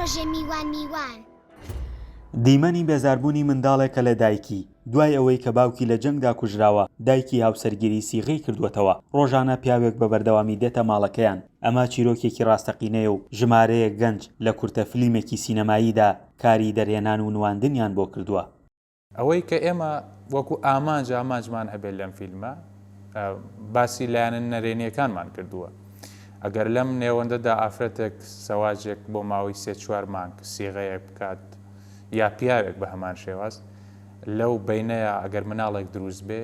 ڕۆژێ میوان میوان. دیمەنی بێزاربوونی منداڵێکە لە دایکی دوای ئەوەی کە باوکی لە جەنگدا کوژراوە دایکی هاوسەرگیری سیغەی کردووەتەوە. ڕۆژانە پیاوێک بە بەردەوامی دێتە ماڵەکەیان. ئەمە چیرۆکێکی ڕاستەقینەیە و ژمارەیەک گەنج لە کورتە فیلمێکی سینەماییدا کاری دەرهێنان و نواندنیان بۆ کردووە. ئەوەی کە ئێمە وەکو ئامانجمان هەبێت لەم فیلمە باسی لایەنە نەرێنیەکانمان کردووە. ئەگەر لەم نێوەندەدا ئافرەتێک سەواجێک بۆ ماوەی 3-4 مانگ سیغەیەک بکات یا پیاوێک بە هەمان شێواز لەو بینەیە ئەگەر مناڵێک دروست بێ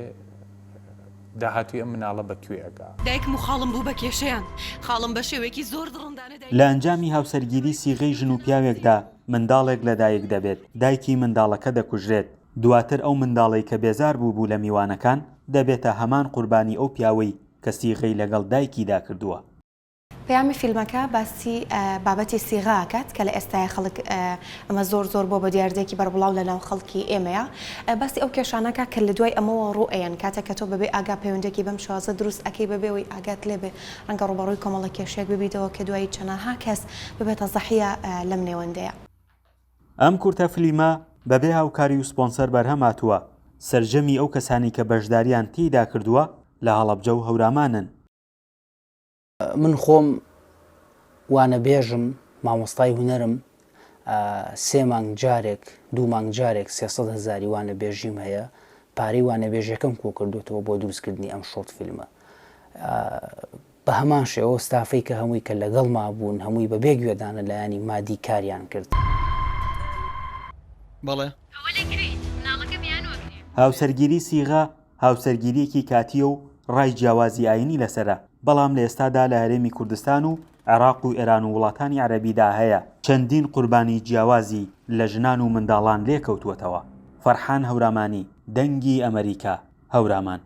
داهاتوی ئەم مناڵە بەکوێ ئەگا. دایکم و خاڵم بوو بە کێشەیان خاڵم بە شێوێکی زۆر دڕندانە. لە ئەنجامی هاوسەرگیری سیغەی ژن و پیاوێکدا منداڵێک لەدایک دەبێت. دایکی منداڵەکە دەکوژرێت. دواتر ئەو منداڵەی کە بێزار بوو لە میوانەکان دەبێتە هەمان قوربانی ئەو پیاوەی کە سیغەی لەگەڵ دایکیدا کردووە. پەیامی فیلمەکە باسی بابەتی سیغاکات کە لە ئێستای خەڵک ئەمە زۆر بۆ بە دیاردێکی بەربڵاو لە ناو خەڵکی ئێمەیە. باسی ئەو کێشانەکە کە لە دوای ئەمەوە ڕوئەیەن کاتێک کە تۆ بەبێ ئاگا پەیوەندێکی بەم شازە دروست ئەکەی بەبێەوەی ئاگات لێبێ ڕەنگە ڕوبەڕووی کۆمەڵە کێشێک ببیتەوە کە دوای چەندەها کەس ببێتە زەحیە لەم نێوەندەیە. ئەم کورتە فیلمە بەبێ هاوکاری و سپۆنسەر بەرهەم هاتووە. سەرجەمی ئەو کەسانی کە بەشداریان تێیدا کردووە لە هەڵەبجە و هەورامانن. من خۆم وانە بێژم مامۆستای هونەرم 3 مانگ جارێک 2 مانگ جارێک 300,000 وانە بێژیم هەیە. پارەی وانە بێژەکەم کۆ کردوێتەوە بۆ دروستکردنی ئەم شۆرت فیلمە. بە هەمان شێوە ستافەی کە هەمووی کە لەگەڵ ما بوون هەمووی بە بێگوێدانە لایانی مادی کاریان کرد. بەڵێ هاوسەرگیری سیغا هاوسەرگیریەکی کاتیە و ڕای جیاوازی ئاینی لەسرە، بەڵام لە ئێستادا لە هەرێمی کوردستان و عێراق و ئێران و وڵاتانی عەرەبیدا هەیە. چەندین قوربانی جیاوازی لە ژنان و منداڵان لێکەوتووەتەوە. فەرحان هەورامانی، دەنگی ئەمریکا، هەورامان.